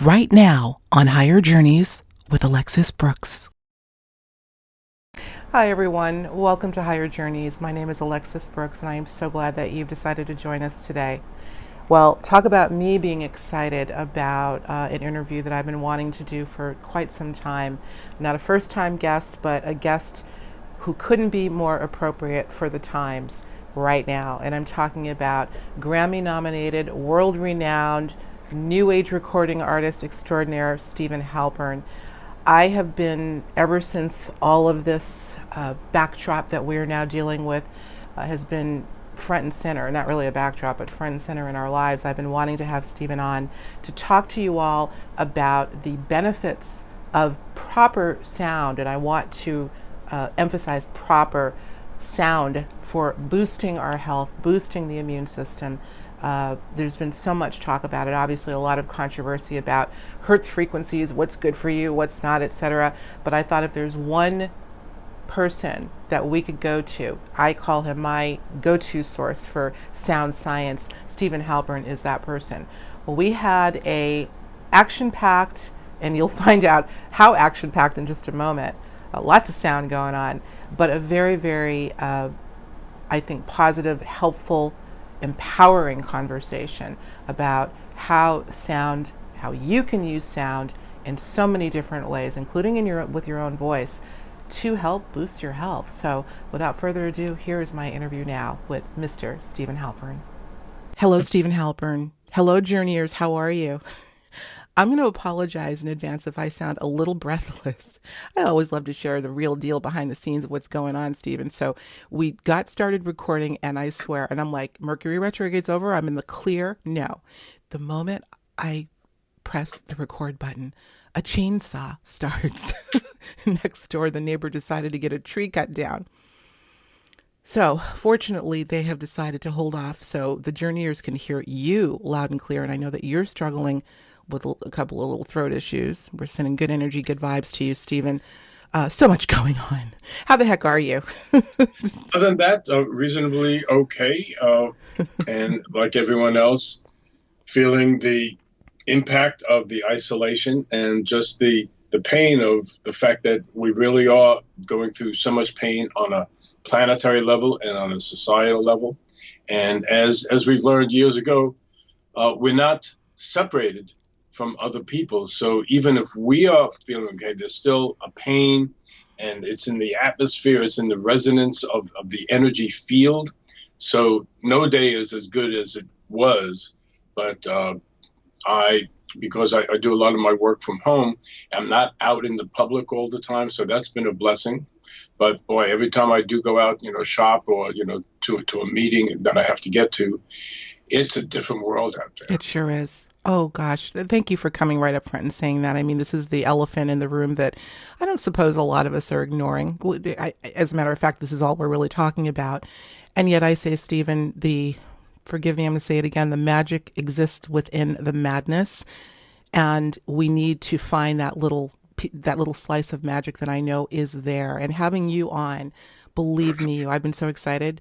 right now on Higher Journeys with Alexis Brooks. Hi, everyone. Welcome to Higher Journeys. My name is Alexis Brooks, and I am so glad that you've decided to join us today. Well, talk about me being excited about an interview that I've been wanting to do for quite some time. Not a first-time guest, but a guest who couldn't be more appropriate for the times right now. And I'm talking about Grammy-nominated, world-renowned, New Age recording artist extraordinaire, Steven Halpern. I have been, ever since all of this backdrop that we're now dealing with has been front and center, not really a backdrop, but front and center in our lives, I've been wanting to have Steven on to talk to you all about the benefits of proper sound. And I want to emphasize proper sound for boosting our health, boosting the immune system. There's been so much talk about it. Obviously, a lot of controversy about Hertz frequencies, what's good for you, what's not, etc. But I thought if there's one person that we could go to, I call him my go-to source for sound science, Steven Halpern is that person. Well, we had a action-packed, and you'll find out how action-packed in just a moment, lots of sound going on, but a very, very, I think, positive, helpful, empowering conversation about how you can use sound in so many different ways, including with your own voice, to help boost your health. So without further ado, here is my interview now with Mr. Steven Halpern. Hello, Steven Halpern. Hello, Journeyers. How are you? I'm going to apologize in advance if I sound a little breathless. I always love to share the real deal behind the scenes of what's going on, Steven. So we got started recording, and I swear, and I'm like, Mercury retrograde's over. I'm in the clear. No. The moment I press the record button, a chainsaw starts. Next door, the neighbor decided to get a tree cut down. So fortunately, they have decided to hold off so the Journeyers can hear you loud and clear. And I know that you're struggling with a couple of little throat issues. We're sending good energy, good vibes to you, Steven. So much going on. How the heck are you? Other than that, reasonably okay. And like everyone else, feeling the impact of the isolation and just the pain of the fact that we really are going through so much pain on a planetary level and on a societal level. And as we've learned years ago, we're not separated from other people. So even if we are feeling okay, there's still a pain, and it's in the atmosphere, it's in the resonance of the energy field. So no day is as good as it was, but because I do a lot of my work from home, I'm not out in the public all the time, so that's been a blessing. But boy, every time I do go out, shop or, to a meeting that I have to get to, it's a different world out there. It sure is. Oh, gosh. Thank you for coming right up front and saying that. I mean, this is the elephant in the room that I don't suppose a lot of us are ignoring. As a matter of fact, this is all we're really talking about. And yet I say, Steven, forgive me, I'm going to say it again, the magic exists within the madness. And we need to find that little slice of magic that I know is there. And having you on, believe me, I've been so excited.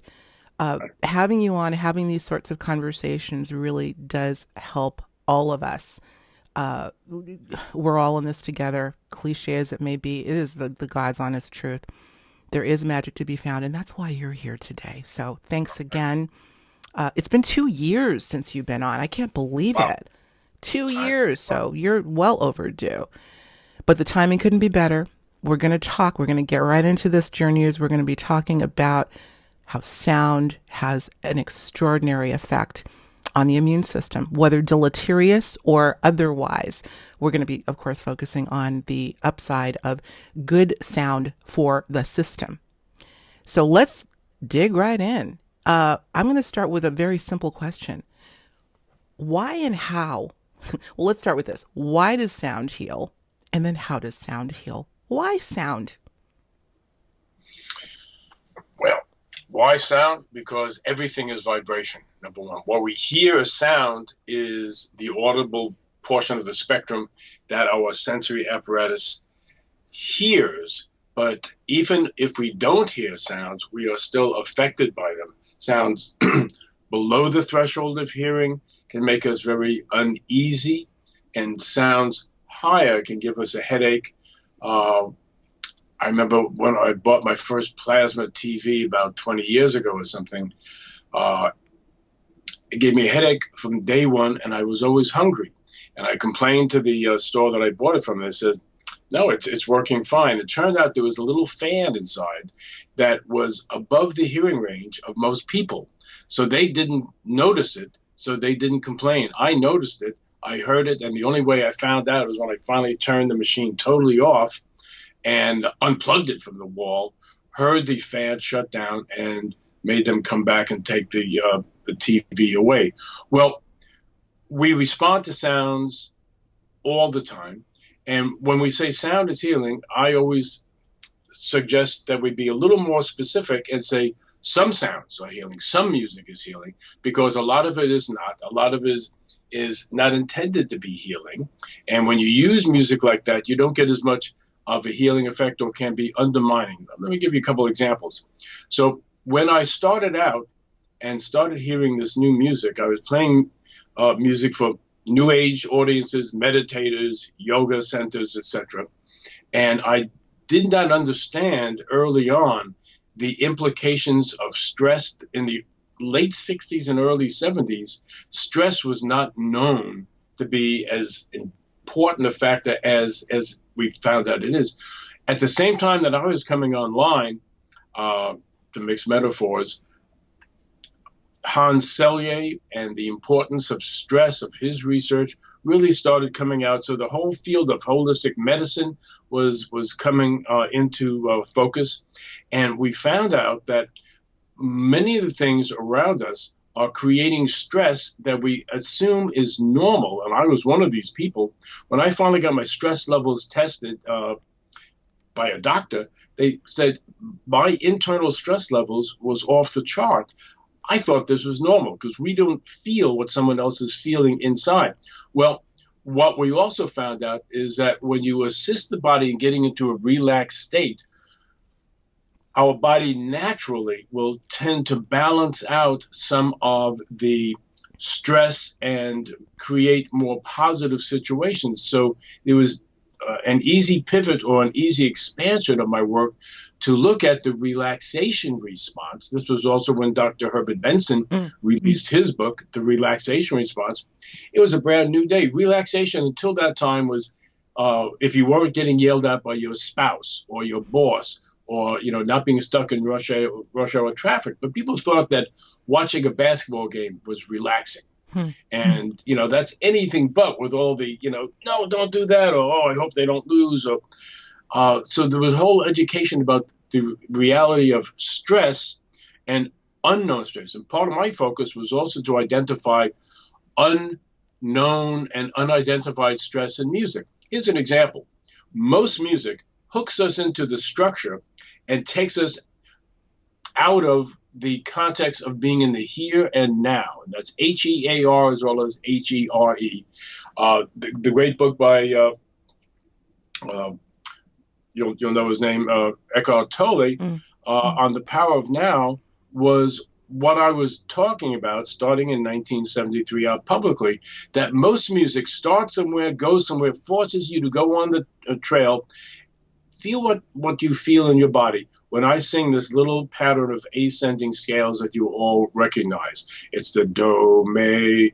Having you on, having these sorts of conversations really does help all of us. We're all in this together, cliche as it may be. It is the God's honest truth. There is magic to be found, and that's why you're here today. So thanks again. It's been 2 years since you've been on. I can't believe it. 2 years, so you're well overdue. But the timing couldn't be better. We're going to talk. We're going to get right into this, Journeyers. We're going to be talking about how sound has an extraordinary effect on the immune system, whether deleterious or otherwise. We're going to be, of course, focusing on the upside of good sound for the system. So let's dig right in. I'm going to start with a very simple question. Why and how? Well, let's start with this. Why does sound heal? And then how does sound heal? Why sound? Well, why sound? Because everything is vibration, number one. What we hear as sound is the audible portion of the spectrum that our sensory apparatus hears. But even if we don't hear sounds, we are still affected by them. Sounds below the threshold of hearing can make us very uneasy. and sounds higher can give us a headache. I remember when I bought my first plasma TV about 20 years ago or something. It gave me a headache from day one, and I was always hungry. And I complained to the store that I bought it from. They said, no, it's working fine. It turned out there was a little fan inside that was above the hearing range of most people. So they didn't notice it, so they didn't complain. I noticed it, I heard it, and the only way I found out was when I finally turned the machine totally off and unplugged it from the wall, heard the fan shut down, and made them come back and take the TV away. Well, we respond to sounds all the time. And when we say sound is healing, I always suggest that we be a little more specific and say some sounds are healing, some music is healing, because a lot of it is not. A lot of it is not intended to be healing. And when you use music like that, you don't get as much of a healing effect, or can be undermining. Let me give you a couple examples. So when I started out and started hearing this new music, I was playing music for New Age audiences, meditators, yoga centers, etc. And I did not understand early on the implications of stress. In the late 60s and early 70s, stress was not known to be as important a factor as we found out it is. At the same time that I was coming online, to mix metaphors, Hans Selye and the importance of stress of his research really started coming out. So the whole field of holistic medicine was coming into focus. And we found out that many of the things around us are creating stress that we assume is normal. And I was one of these people. When I finally got my stress levels tested by a doctor, they said my internal stress levels was off the chart. I thought this was normal because we don't feel what someone else is feeling inside. Well, what we also found out is that when you assist the body in getting into a relaxed state, our body naturally will tend to balance out some of the stress and create more positive situations. So it was an easy pivot or an easy expansion of my work to look at the relaxation response. This was also when Dr. Herbert Benson released his book, The Relaxation Response. It was a brand new day. Relaxation until that time was if you weren't getting yelled at by your spouse or your boss, or not being stuck in rush hour traffic. But people thought that watching a basketball game was relaxing. And, that's anything but, with all the, no, don't do that, or, oh, I hope they don't lose. Or so there was a whole education about the reality of stress and unknown stress. And part of my focus was also to identify unknown and unidentified stress in music. Here's an example. Most music hooks us into the structure and takes us out of the context of being in the here and now. And that's HEAR as well as HERE. The great book by, you'll know his name, Eckhart Tolle, on the power of now, was what I was talking about starting in 1973 out publicly, that most music starts somewhere, goes somewhere, forces you to go on the trail. Feel what you feel in your body. When I sing this little pattern of ascending scales that you all recognize, it's the do, re,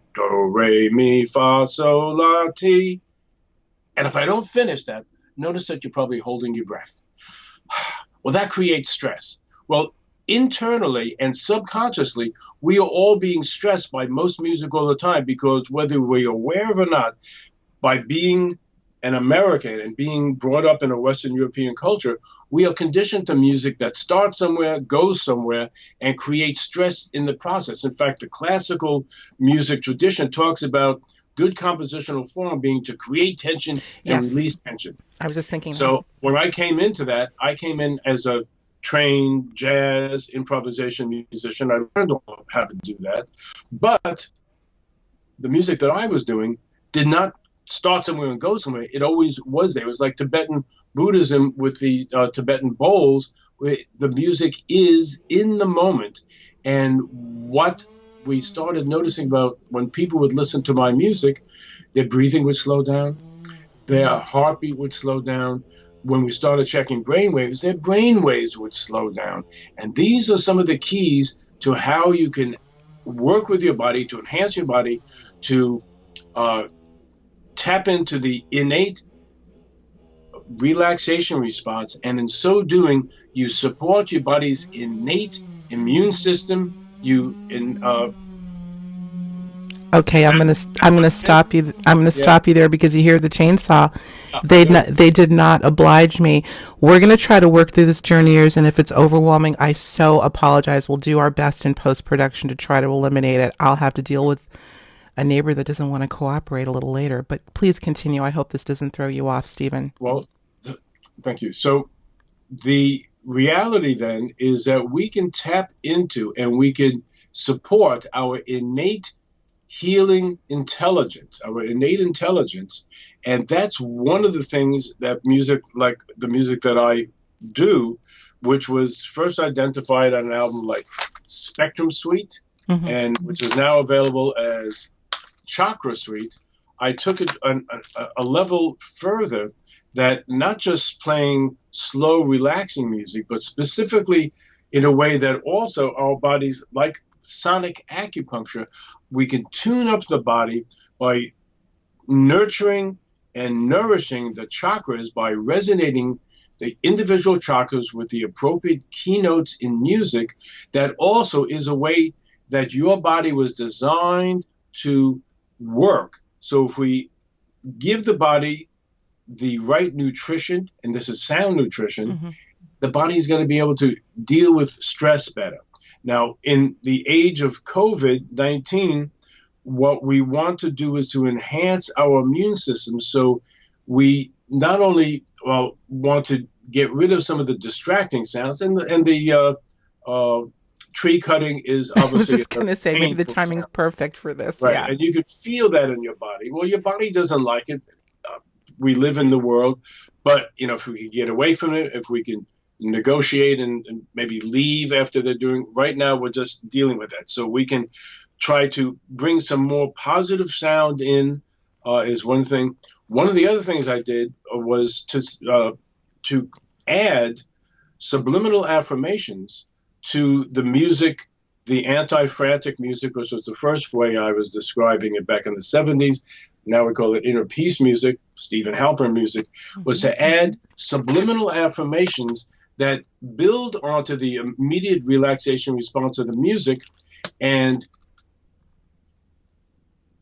mi, fa, sol, la, ti. And if I don't finish that, notice that you're probably holding your breath. Well, that creates stress. Well, internally and subconsciously, we are all being stressed by most music all the time, because whether we're aware of it or not, by being an American and being brought up in a Western European culture, we are conditioned to music that starts somewhere, goes somewhere, and creates stress in the process. In fact, the classical music tradition talks about good compositional form being to create tension and release tension. I was just thinking So when I came into that, I came in as a trained jazz improvisation musician. I learned how to do that. But the music that I was doing did not start somewhere and go somewhere. It always was there. It was like Tibetan Buddhism with the Tibetan bowls, where the music is in the moment. And what we started noticing about when people would listen to my music, their breathing would slow down, their heartbeat would slow down. When we started checking brain waves, their brain waves would slow down. And these are some of the keys to how you can work with your body to enhance your body, to uh, tap into the innate relaxation response. And in so doing, you support your body's innate immune system. You in Okay, I'm gonna stop you. I'm gonna yeah, stop you there because you hear the chainsaw. good. They did not oblige me. We're gonna try to work through this journey years, and if it's overwhelming, I so apologize. We'll do our best in post production to try to eliminate it. I'll have to deal with a neighbor that doesn't want to cooperate a little later. But please continue. I hope this doesn't throw you off, Stephen. Well, thank you. So the reality then is that we can tap into and we can support our innate healing intelligence, our innate intelligence. And that's one of the things that music, like the music that I do, which was first identified on an album like Spectrum Suite, and which is now available as Chakra Suite. I took it a level further, that not just playing slow, relaxing music, but specifically in a way that also our bodies, like sonic acupuncture, we can tune up the body by nurturing and nourishing the chakras by resonating the individual chakras with the appropriate keynotes in music. That also is a way that your body was designed to work. So if we give the body the right nutrition, and this is sound nutrition, the body is going to be able to deal with stress better. Now, in the age of COVID-19, what we want to do is to enhance our immune system. So we not only want to get rid of some of the distracting sounds, and the tree cutting is obviously. I was just going to say, maybe the timing is perfect for this. Right, Yeah. and you could feel that in your body. Well, your body doesn't like it. We live in the world, but if we can get away from it, if we can negotiate and maybe leave after they're doing. Right now, we're just dealing with that, so we can try to bring some more positive sound in. Is one thing. One of the other things I did was to add subliminal affirmations to the music, the anti-frantic music, which was the first way I was describing it back in the 70s. Now we call it inner peace music, Steven Halpern music, was to add subliminal affirmations that build onto the immediate relaxation response of the music and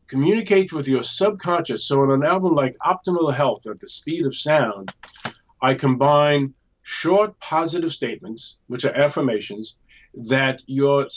communicate with your subconscious. So on an album like Optimal Health at the Speed of Sound, I combine short positive statements, which are affirmations, that your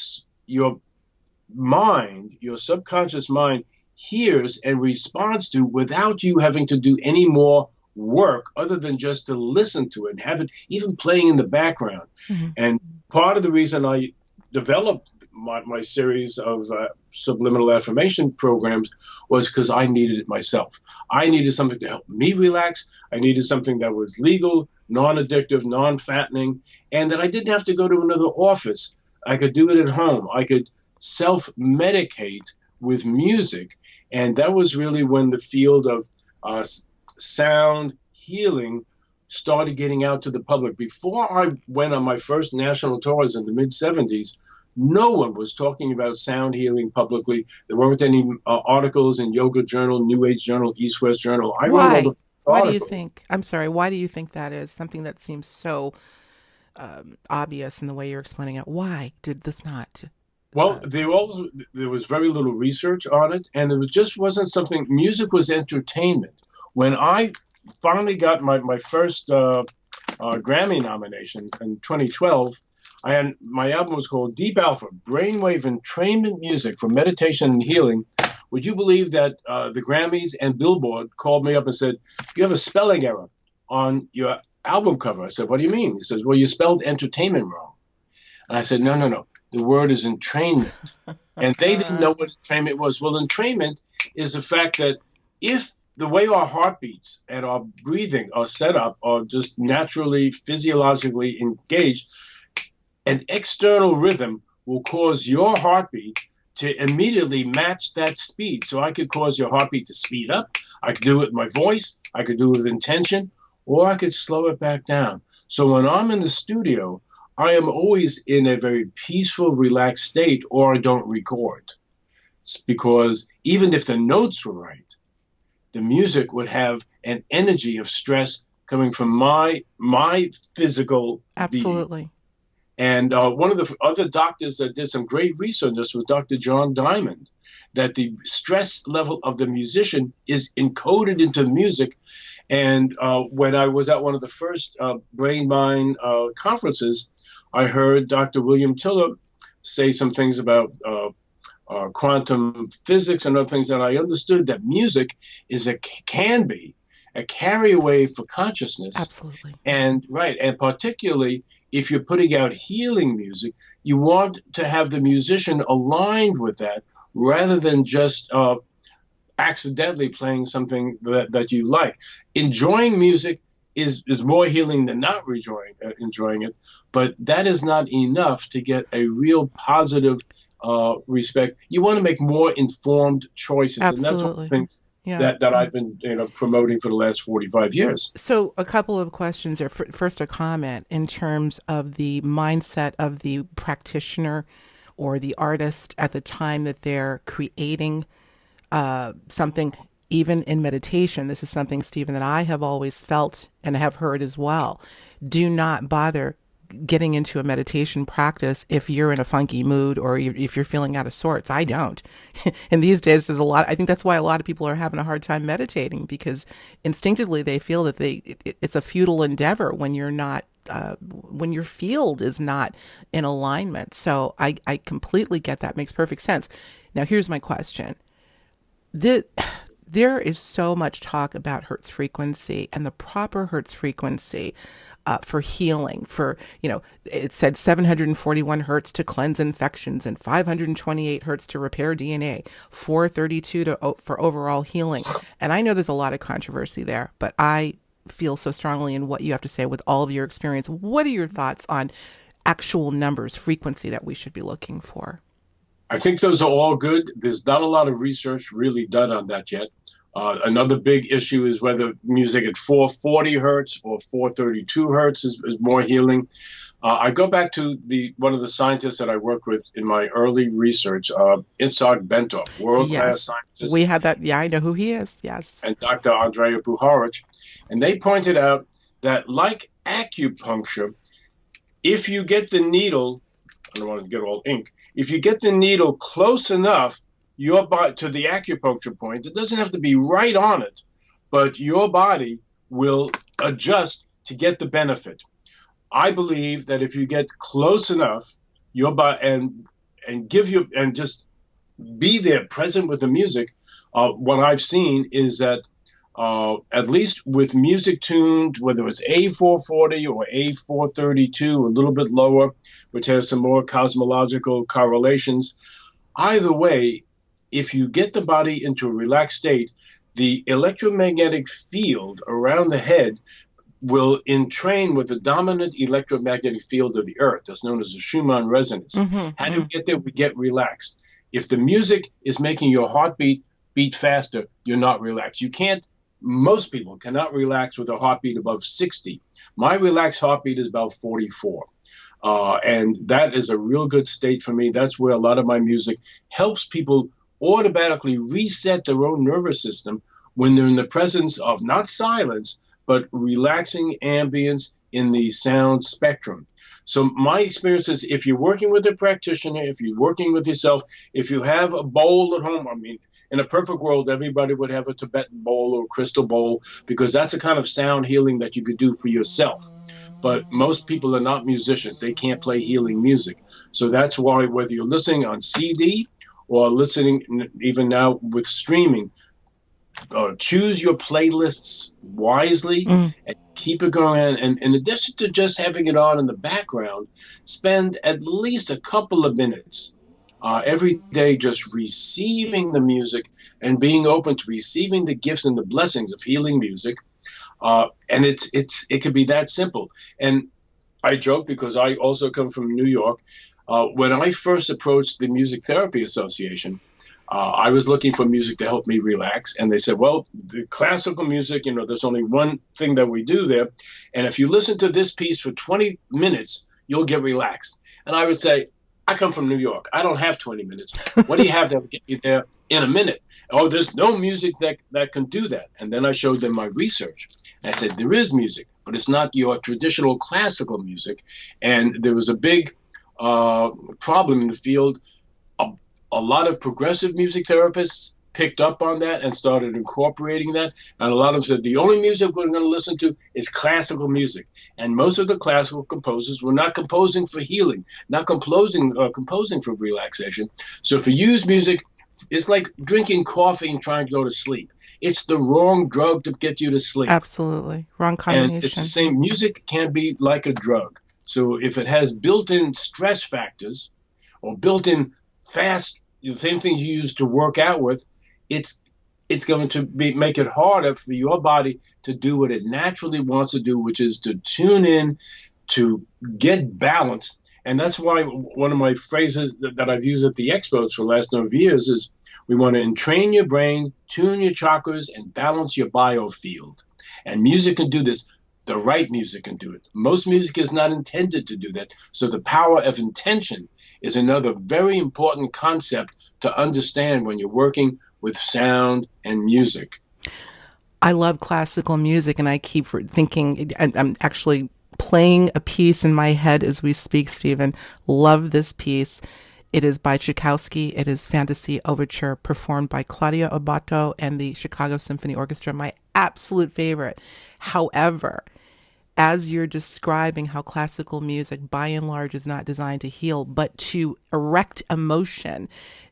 mind, your subconscious mind, hears and responds to without you having to do any more work other than just to listen to it and have it even playing in the background. And part of the reason I developed my series of subliminal affirmation programs was because I needed it myself. I needed something to help me relax. I needed something that was legal, non-addictive, non-fattening, and that I didn't have to go to another office. I could do it at home. I could self-medicate with music. And that was really when the field of sound healing started getting out to the public. Before I went on my first national tours in the mid-70s, no one was talking about sound healing publicly. There weren't any articles in Yoga Journal, New Age Journal, East West Journal. I wrote all the articles. Why do you think? I'm sorry. Why do you think that is? Something that seems so obvious in the way you're explaining it. Why did this not? Well, there was very little research on it, and it just wasn't something. Music was entertainment. When I finally got my first Grammy nomination in 2012, my album was called Deep Alpha, Brainwave Entrainment Music for Meditation and Healing. Would you believe that the Grammys and Billboard called me up and said, "You have a spelling error on your album cover"? I said, "What do you mean?" He says, "Well, you spelled entertainment wrong." And I said, No. The word is entrainment." And they didn't know what entrainment was. Well, entrainment is the fact that if the way our heartbeats and our breathing are set up are just naturally, physiologically engaged, an external rhythm will cause your heartbeat to immediately match that speed. So I could cause your heartbeat to speed up. I could do it with my voice. I could do it with intention, or I could slow it back down. So when I'm in the studio, I am always in a very peaceful, relaxed state, or I don't record. It's because even if the notes were right, the music would have an energy of stress coming from my physical being. Absolutely. And one of the other doctors that did some great research on this was Dr. John Diamond, that the stress level of the musician is encoded into the music. And when I was at one of the first brain mind conferences, I heard Dr. William Tiller say some things about quantum physics and other things, that I understood that music can be a carry-away for consciousness. Absolutely. And right, and particularly if you're putting out healing music, you want to have the musician aligned with that rather than just accidentally playing something that you like. Enjoying music is more healing than not enjoying it, but that is not enough to get a real positive respect. You want to make more informed choices, Absolutely. and that's one of the things Yeah. that I've been promoting for the last 45 years. So, a couple of questions there. First, a comment in terms of the mindset of the practitioner or the artist at the time that they're creating something, even in meditation. This is something, Stephen, that I have always felt and have heard as well. Do not bother getting into a meditation practice if you're in a funky mood or if you're feeling out of sorts. I don't. And these days, there's a lot. I think that's why a lot of people are having a hard time meditating, because instinctively they feel that it's a futile endeavor when you're not. When your field is not in alignment. So I completely get that. Makes perfect sense. Now, here's my question. There is so much talk about Hertz frequency and the proper Hertz frequency for healing. It said 741 Hertz to cleanse infections and 528 Hertz to repair DNA, 432 for overall healing. And I know there's a lot of controversy there, but I feel so strongly in what you have to say with all of your experience. What are your thoughts on actual numbers, frequency that we should be looking for? I think those are all good. There's not a lot of research really done on that yet. Another big issue is whether music at 440 hertz or 432 hertz is more healing. I go back to one of the scientists that I worked with in my early research, Itzhak Bentov, world-class scientist. We had that. Yeah, I know who he is. Yes. And Dr. Andrea Puharich. And they pointed out that, like acupuncture, if you get the needle, I don't want to get all ink, if you get the needle close enough to the acupuncture point, it doesn't have to be right on it, but your body will adjust to get the benefit. I believe that if you get close enough, your body and just be there, present with the music, what I've seen is that at least with music tuned, whether it's A440 or A432, a little bit lower, which has some more cosmological correlations, either way, if you get the body into a relaxed state, the electromagnetic field around the head will entrain with the dominant electromagnetic field of the Earth. That's known as the Schumann resonance. How do we get there? We get relaxed. If the music is making your heartbeat beat faster, you're not relaxed. Most people cannot relax with a heartbeat above 60. My relaxed heartbeat is about 44. And that is a real good state for me. That's where a lot of my music helps people automatically reset their own nervous system when they're in the presence of not silence, but relaxing ambience in the sound spectrum. So my experience is, if you're working with a practitioner, if you're working with yourself, if you have a bowl at home, in a perfect world, everybody would have a Tibetan bowl or a crystal bowl, because that's a kind of sound healing that you could do for yourself. But most people are not musicians. They can't play healing music. So that's why, whether you're listening on CD or listening even now with streaming, choose your playlists wisely and keep it going. And in addition to just having it on in the background, spend at least a couple of minutes every day just receiving the music and being open to receiving the gifts and the blessings of healing music. And it could be that simple. And I joke, because I also come from New York. When I first approached the Music Therapy Association, I was looking for music to help me relax. And they said, well, the classical music, there's only one thing that we do there. And if you listen to this piece for 20 minutes, you'll get relaxed. And I would say, I come from New York. I don't have 20 minutes. What do you have that will get you there in a minute? Oh, there's no music that can do that. And then I showed them my research. And I said, there is music, but it's not your traditional classical music. And there was a big problem in the field. A lot of progressive music therapists picked up on that and started incorporating that. And a lot of them said, the only music we're going to listen to is classical music. And most of the classical composers were not composing for healing, not composing for relaxation. So if you use music, it's like drinking coffee and trying to go to sleep. It's the wrong drug to get you to sleep. Absolutely. Wrong combination. And it's the same. Music can be like a drug. So if it has built-in stress factors or built-in fast, the same things you use to work out with, it's going to make it harder for your body to do what it naturally wants to do, which is to tune in, to get balance. And that's why one of my phrases that I've used at the expos for the last number of years is, we want to entrain your brain, tune your chakras, and balance your biofield. And music can do this. The right music can do it. Most music is not intended to do that. So the power of intention is another very important concept to understand when you're working with sound and music. I love classical music, and I keep thinking, I'm actually playing a piece in my head as we speak, Steven. Love this piece. It is by Tchaikovsky. It is Fantasy Overture, performed by Claudia Obato and the Chicago Symphony Orchestra. My absolute favorite. However, as you're describing how classical music, by and large, is not designed to heal, but to erect emotion,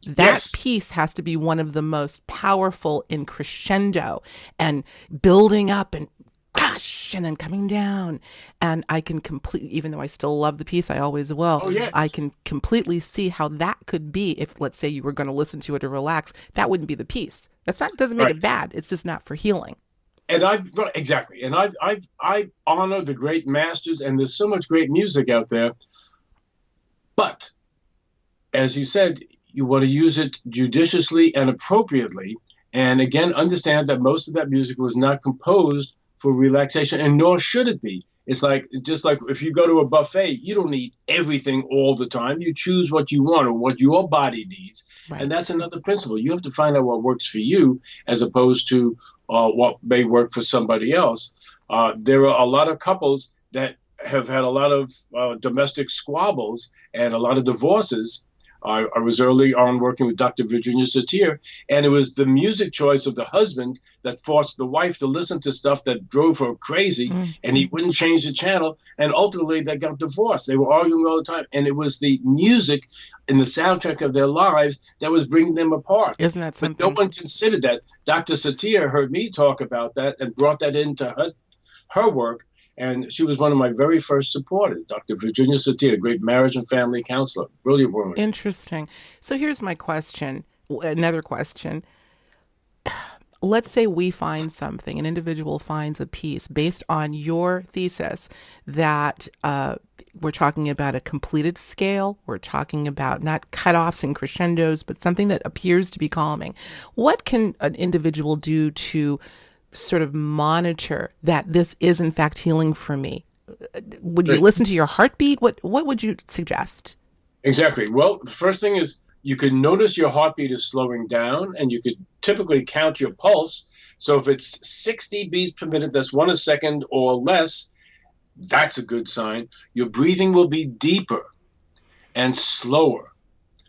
that piece has to be one of the most powerful in crescendo and building up and crash and then coming down. And I can completely, even though I still love the piece, I always will, I can completely see how that could be if, let's say, you were going to listen to it to relax. That wouldn't be the piece. That's not, doesn't make it bad. It's just not for healing. And I honor the great masters, and there's so much great music out there. But as you said, you want to use it judiciously and appropriately. And again, understand that most of that music was not composed for relaxation, and nor should it be. It's just like if you go to a buffet, you don't need everything all the time. You choose what you want or what your body needs. Right. And that's another principle. You have to find out what works for you as opposed to what may work for somebody else. There are a lot of couples that have had a lot of domestic squabbles and a lot of divorces. I was early on working with Dr. Virginia Satir, and it was the music choice of the husband that forced the wife to listen to stuff that drove her crazy, and he wouldn't change the channel, and ultimately they got divorced. They were arguing all the time, and it was the music in the soundtrack of their lives that was bringing them apart. Isn't that something? But no one considered that. Dr. Satir heard me talk about that and brought that into her work. And she was one of my very first supporters, Dr. Virginia Satir, a great marriage and family counselor. Brilliant woman. Interesting. So here's my question, another question. Let's say we find something, an individual finds a piece based on your thesis that we're talking about a completed scale. We're talking about not cutoffs and crescendos, but something that appears to be calming. What can an individual do to sort of monitor that this is in fact healing for me? Would you listen to your heartbeat? What would you suggest? Exactly. Well, the first thing is you can notice your heartbeat is slowing down, and you could typically count your pulse. So if it's 60 beats per minute, that's 1 a second or less, that's a good sign. Your breathing will be deeper and slower.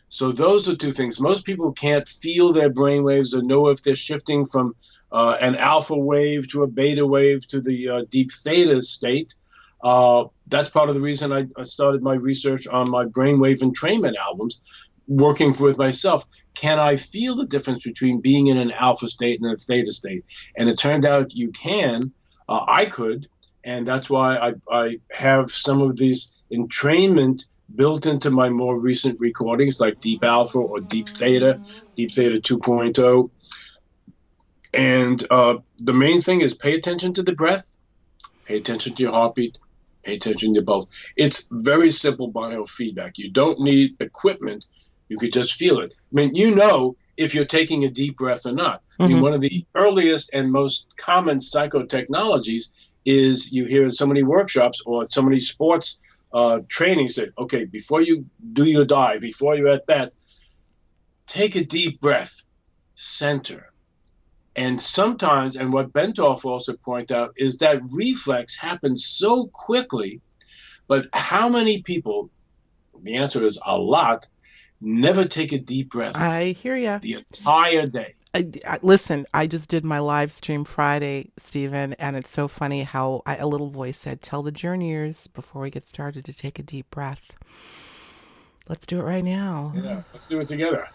So those are two things. Most people can't feel their brain waves or know if they're shifting from an alpha wave to a beta wave to the deep theta state. That's part of the reason I started my research on my brainwave entrainment albums, working with myself. Can I feel the difference between being in an alpha state and a theta state? And it turned out you can. I could. And that's why I have some of these entrainment built into my more recent recordings, like Deep Alpha or Deep Theta 2.0. And the main thing is pay attention to the breath, pay attention to your heartbeat, Pay attention to your pulse. It's very simple biofeedback. You don't need equipment. You could just feel it. I mean, if you're taking a deep breath or not. I mean, Mm-hmm. one of the earliest and most common psychotechnologies is you hear in so many workshops or so many sports trainings that, okay, before you do your dive, before you're at that, take a deep breath, center. And sometimes, and what Bentoff also pointed out, is that reflex happens so quickly, but how many people, the answer is a lot, never take a deep breath I hear you. the entire day. Listen, I just did my live stream Friday, Stephen, and it's so funny how a little voice said, "Tell the journeyers before we get started to take a deep breath." Let's do it right now. Yeah, let's do it together.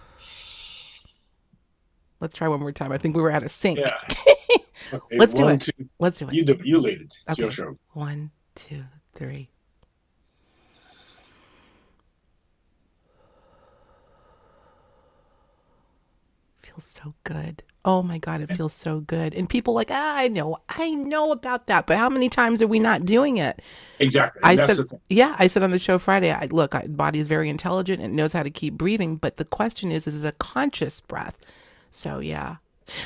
Let's try one more time. I think we were out of sync. Yeah. Okay, Let's do one, it. two. Let's do it. You do it. You lead it. It's Okay. your show. 1, 2, 3. Feels so good. Oh my God, it feels so good. And people like, I know about that. But how many times are we not doing it? Exactly. I That's said, the thing. yeah, I said on the show Friday, the body is very intelligent and it knows how to keep breathing. But the question is it a conscious breath? So, yeah.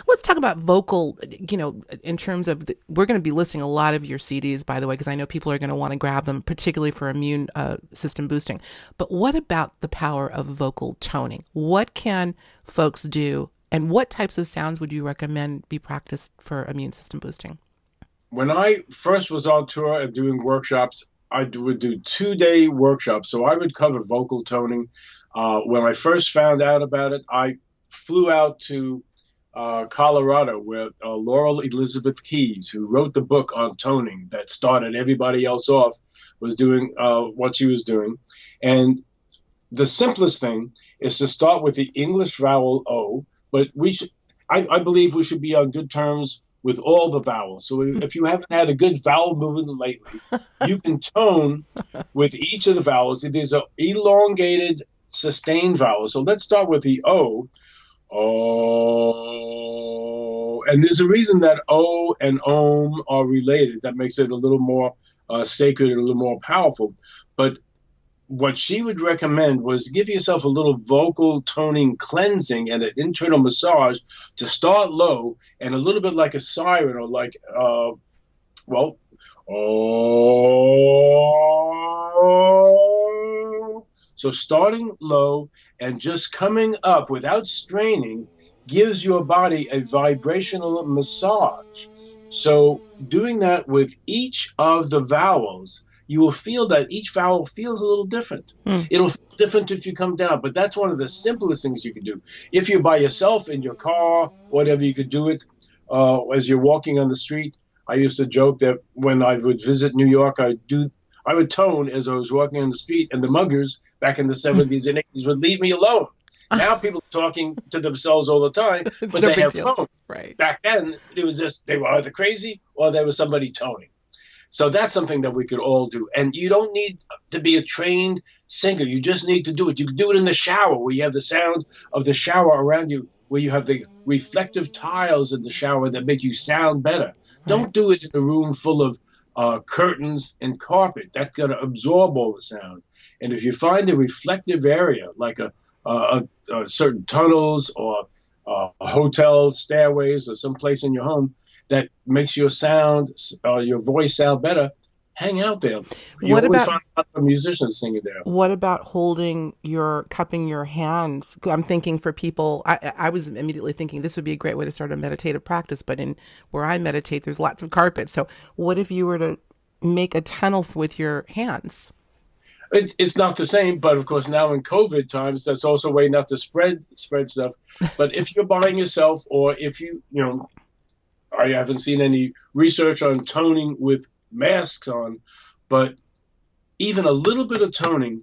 Let's talk about vocal, in terms of, we're going to be listing a lot of your CDs, by the way, because I know people are going to want to grab them, particularly for immune system boosting. But what about the power of vocal toning? What can folks do? And what types of sounds would you recommend be practiced for immune system boosting? When I first was on tour and doing workshops, I would do 2-day workshops. So I would cover vocal toning. When I first found out about it, I flew out to Colorado, where Laurel Elizabeth Keyes, who wrote the book on toning that started everybody else off, was doing what she was doing. And the simplest thing is to start with the English vowel O, but I believe we should be on good terms with all the vowels. So if you haven't had a good vowel movement lately, you can tone with each of the vowels. These are elongated, sustained vowels. So let's start with the O. Oh, and there's a reason that O and Om are related. That makes it a little more sacred and a little more powerful. But what she would recommend was give yourself a little vocal toning cleansing and an internal massage to start low and a little bit like a siren or like, oh. So starting low and just coming up without straining gives your body a vibrational massage. So doing that with each of the vowels, you will feel that each vowel feels a little different. It'll feel different if you come down, but that's one of the simplest things you can do. If you're by yourself in your car, whatever, you could do it as you're walking on the street. I used to joke that when I would visit New York, I would tone as I was walking on the street, and the muggers back in the 70s and 80s would leave me alone. Now people are talking to themselves all the time, but they have phones. Right. Back then, it was just they were either crazy or there was somebody toning. So that's something that we could all do. And you don't need to be a trained singer. You just need to do it. You can do it in the shower where you have the sound of the shower around you, where you have the reflective tiles in the shower that make you sound better. Right. Don't do it in a room full of curtains and carpet. That's going to absorb all the sound. And if you find a reflective area, like a certain tunnels or hotel stairways or someplace in your home that makes your voice sound better, hang out there. You always find a lot of musicians singing there. What about cupping your hands? I'm thinking for people, I was immediately thinking this would be a great way to start a meditative practice, but where I meditate, there's lots of carpet. So what if you were to make a tunnel with your hands? It's not the same, but of course now in COVID times, that's also a way not to spread stuff. But if you're by yourself, or if I haven't seen any research on toning with masks on, but even a little bit of toning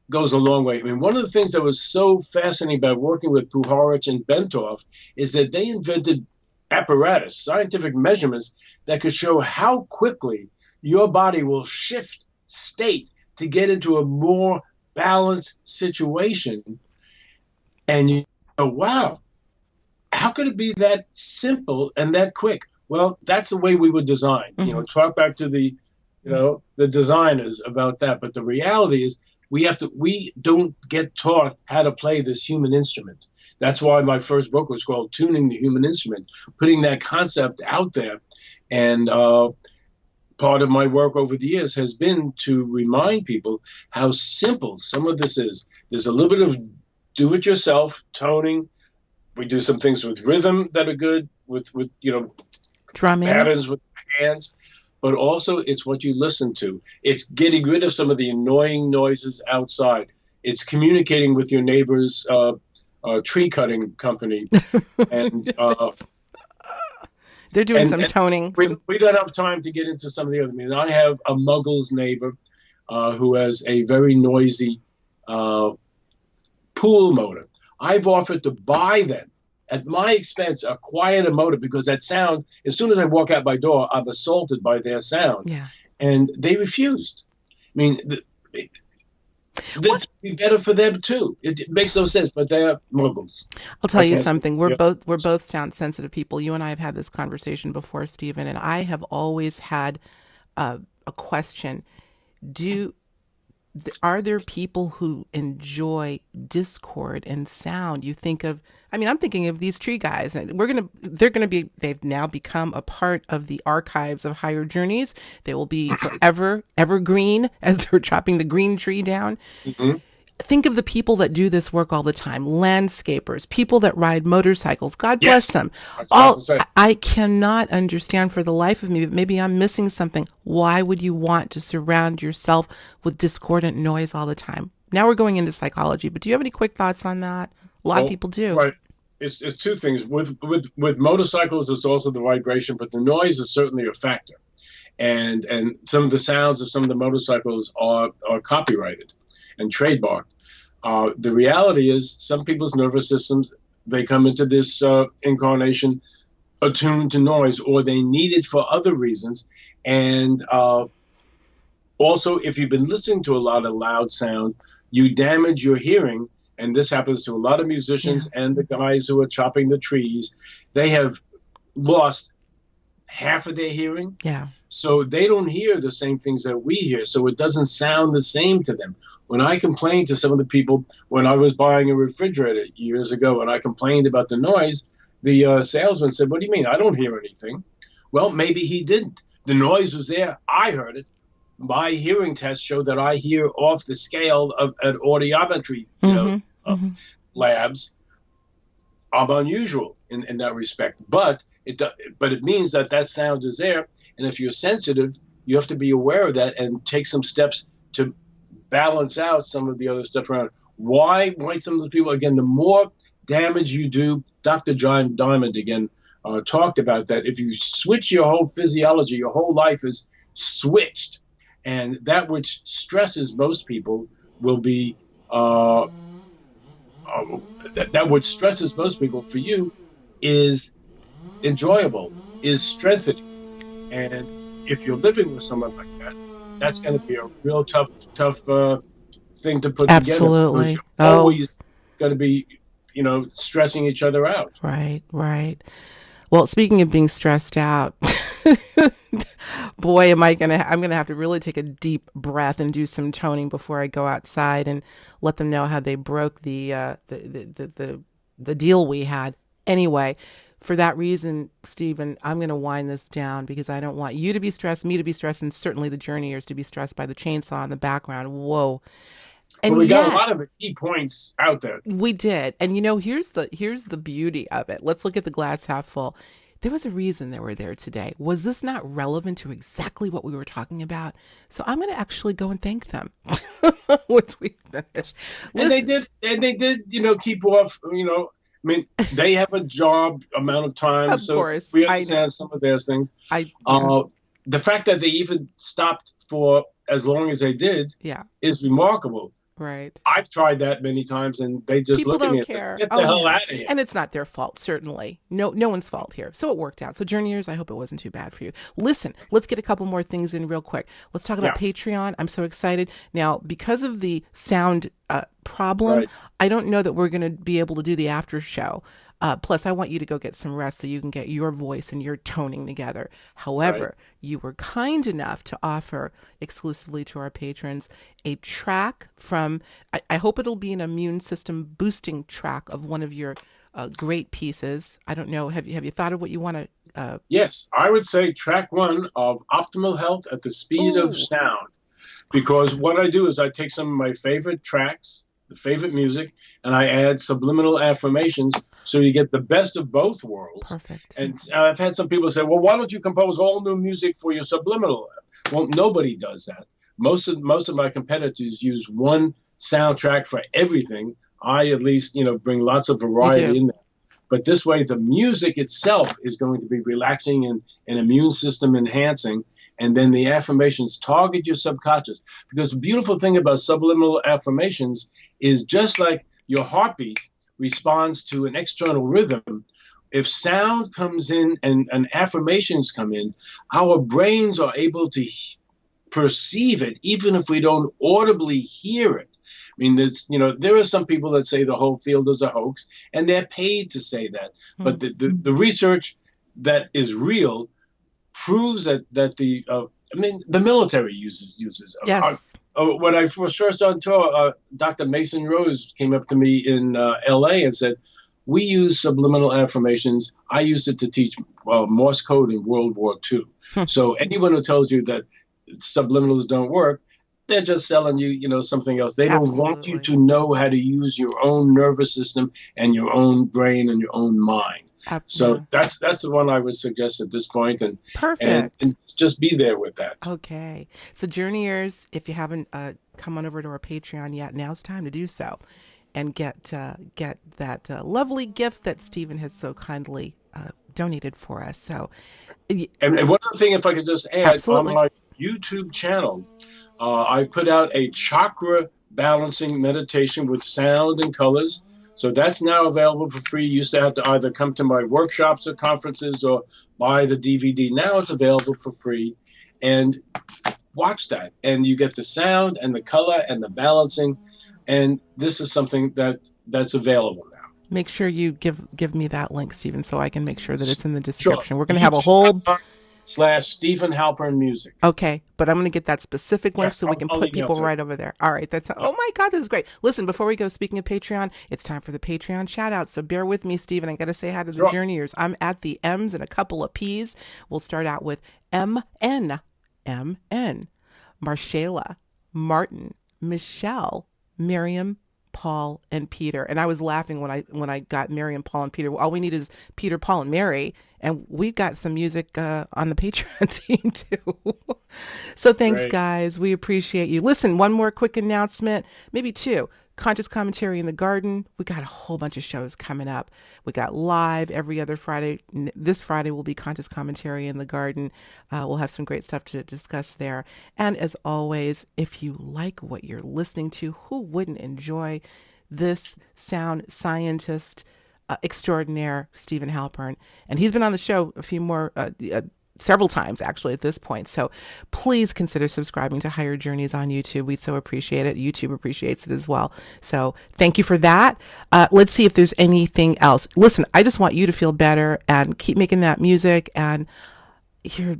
goes a long way. I mean, one of the things that was so fascinating about working with Puharich and Bentoff is that they invented apparatus, scientific measurements that could show how quickly your body will shift state to get into a more balanced situation. And you go, wow, how could it be that simple and that quick? Well, that's the way we were designed. Mm-hmm. Talk back to the the designers about that. But the reality is we don't get taught how to play this human instrument. That's why my first book was called Tuning the Human Instrument, putting that concept out there. And part of my work over the years has been to remind people how simple some of this is. There's a little bit of do-it-yourself toning. We do some things with rhythm that are good, with Drumming. patterns with hands, but also it's what you listen to. It's getting rid of some of the annoying noises outside. It's communicating with your neighbor's tree cutting company, and they're doing some toning. We don't have time to get into some of the other. I mean, I have a Muggles neighbor who has a very noisy pool motor. I've offered to buy them at my expense, a quieter motor, because that sound, as soon as I walk out my door, I'm assaulted by their sound. Yeah. And they refused. I mean, that'd be better for them too. It makes no sense, but they're Muggles. I'll tell you something. We're both sound sensitive people. You and I have had this conversation before, Stephen, and I have always had a question. Are there people who enjoy discord and sound? You think of, I'm thinking of these tree guys, and they've now become a part of the archives of Higher Journeys. They will be forever evergreen as they're chopping the green tree down. Mm-hmm. Think of the people that do this work all the time, landscapers, people that ride motorcycles. God bless them. I cannot understand for the life of me, but maybe I'm missing something. Why would you want to surround yourself with discordant noise all the time? Now we're going into psychology, but do you have any quick thoughts on that? A lot of people do. Right. It's two things. With motorcycles, it's also the vibration, but the noise is certainly a factor. And some of the sounds of some of the motorcycles are copyrighted and trademarked. The reality is some people's nervous systems, they come into this incarnation attuned to noise, or they need it for other reasons. And also, if you've been listening to a lot of loud sound, you damage your hearing. And this happens to a lot of musicians and the guys who are chopping the trees. They have lost half of their hearing. Yeah. So they don't hear the same things that we hear. So it doesn't sound the same to them. When I complained to some of the people, when I was buying a refrigerator years ago, and I complained about the noise, the salesman said, "What do you mean? I don't hear anything." Well, maybe he didn't. The noise was there. I heard it. My hearing test showed that I hear off the scale of an audiometry, labs. I'm unusual in that respect, but it means that sound is there. And if you're sensitive, you have to be aware of that and take some steps to balance out some of the other stuff around. Why some of the people, again, the more damage you do, Dr. John Diamond, again, talked about that. If you switch your whole physiology, your whole life is switched. And that which stresses most people will be, that which stresses most people for you is enjoyable, is strengthening. And if you're living with someone like that, that's going to be a real tough thing to put together. Absolutely. You're always going to be, stressing each other out. Right. Well, speaking of being stressed out, boy, I'm going to have to really take a deep breath and do some toning before I go outside and let them know how they broke the deal we had. Anyway, for that reason, Stephen, I'm going to wind this down because I don't want you to be stressed, me to be stressed, and certainly the journeyers to be stressed by the chainsaw in the background. Whoa. And we got a lot of the key points out there. We did. And here's the beauty of it. Let's look at the glass half full. There was a reason they were there today. Was this not relevant to exactly what we were talking about? So I'm going to actually go and thank them once we finish. And they did, keep off, they have a job amount of time. Of so course. We understand some of their things. The fact that they even stopped for as long as they did is remarkable. Right. I've tried that many times, and they just look at me and say, "Get the hell out of here." And it's not their fault, certainly. No one's fault here. So it worked out. So journeyers, I hope it wasn't too bad for you. Listen, let's get a couple more things in real quick. Let's talk about Patreon. I'm so excited. Now, because of the sound problem, I don't know that we're going to be able to do the after show. Plus, I want you to go get some rest so you can get your voice and your toning together. Right. However, you were kind enough to offer exclusively to our patrons a track from, I hope it'll be an immune system boosting track of one of your great pieces. I don't know. Have you thought of what you want to? Yes, I would say track one of Optimal Health at the Speed of Oh, Sound. Because awesome. what I do is I take some of my favorite tracks, the favorite music, and I add subliminal affirmations so you get the best of both worlds. Perfect. And I've had some people say, well, why don't you compose all new music for your subliminal? Well, nobody does that. Most of my competitors use one soundtrack for everything. I at least, bring lots of You variety do. in there. But this way, the music itself is going to be relaxing and immune system enhancing. And then the affirmations target your subconscious. Because the beautiful thing about subliminal affirmations is just like your heartbeat responds to an external rhythm, if sound comes in and affirmations come in, our brains are able to perceive it, even if we don't audibly hear it. I mean, there are some people that say the whole field is a hoax, and they're paid to say that. Hmm. But the research that is real proves that the military uses. Yes. When I was first on tour, Dr. Mason Rose came up to me in L.A. and said, "We use subliminal affirmations. I used it to teach Morse code in World War II. Hmm. So anyone who tells you that subliminals don't work, they're just selling you, something else. They don't want you Absolutely. to know how to use your own nervous system and your own brain and your own mind. So Yeah. that's the one I would suggest at this point, Perfect. and just be there with that. Okay. So, Journeyers, if you haven't come on over to our Patreon yet, now's time to do so and get that lovely gift that Stephen has so kindly donated for us. So, And one other thing, if I could just add, on absolutely. my YouTube channel, I've put out a chakra balancing meditation with sound and colors. So that's now available for free. You used to have to either come to my workshops or conferences or buy the DVD. Now it's available for free. And watch that. And you get the sound and the color and the balancing. And this is something that's available now. Make sure you give me that link, Stephen, so I can make sure that it's in the Sure. description. We're going to have a whole. YouTube.com/Steven Halpern Music. Okay, but I'm going to get that specific link Yes, so we can I'll put email people to it. right over there. All right, oh my God, this is great. Listen, before we go, speaking of Patreon, it's time for the Patreon shout out. So bear with me, Stephen. I got to say hi to the Sure. Journeyers. I'm at the M's and a couple of P's. We'll start out with MN, Marshalla, Martin, Michelle, Miriam, Paul, and Peter. And I was laughing when I got Miriam, Paul, and Peter. All we need is Peter, Paul, and Mary, and we've got some music on the Patreon team too. So thanks, Great. guys. We appreciate you. Listen, one more quick announcement, maybe two. Conscious Commentary in the Garden. We got a whole bunch of shows coming up. We got live every other Friday. This Friday will be Conscious Commentary in the Garden. We'll have some great stuff to discuss there. And as always, if you like what you're listening to, who wouldn't enjoy this sound scientist extraordinaire, Steven Halpern? And he's been on the show several times actually at this point. So please consider subscribing to Higher Journeys on YouTube. We'd so appreciate it. YouTube appreciates it as well. So thank you for that. Let's see if there's anything else. Listen, I just want you to feel better and keep making that music. And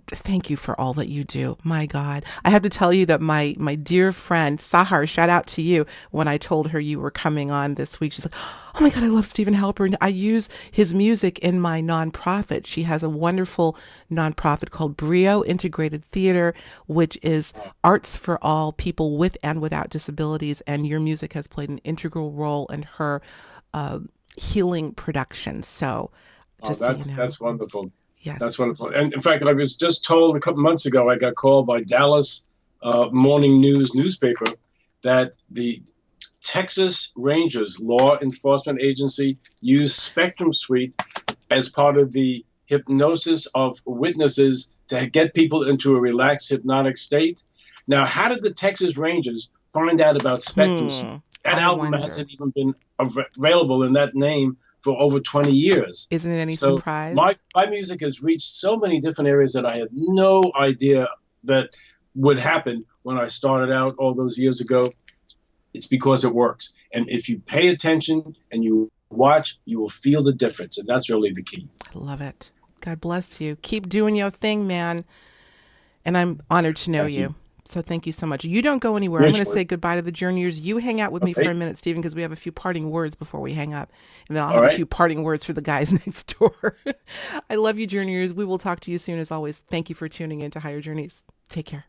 thank you for all that you do. My God. I have to tell you that my dear friend Sahar, shout out to you, when I told her you were coming on this week, she's like, "Oh my God, I love Steven Halpern. I use his music in my nonprofit." She has a wonderful nonprofit called Brio Integrated Theater, which is arts for all people with and without disabilities. And your music has played an integral role in her healing production. So Oh, just so you know. that's wonderful. That's Yes. wonderful. And in fact, I was just told a couple months ago, I got called by Dallas Morning News newspaper that the Texas Rangers Law Enforcement Agency used Spectrum Suite as part of the hypnosis of witnesses to get people into a relaxed hypnotic state. Now, how did the Texas Rangers find out about Spectrum Suite? That I album wonder. hasn't even been available in that name for over 20 years. Isn't it any So surprise? my music has reached so many different areas that I had no idea that would happen when I started out all those years ago. It's because it works. And if you pay attention and you watch, you will feel the difference. And that's really the key. I love it. God bless you. Keep doing your thing, man. And I'm honored to know Thank you. you. So thank you so much. You don't go anywhere. I'm going to Mutually. say goodbye to the journeyers. You hang out with me for Okay. a minute, Stephen, because we have a few parting words before we hang up. And then I'll All have a right. few parting words for the guys next door. I love you, journeyers. We will talk to you soon as always. Thank you for tuning in to Higher Journeys. Take care.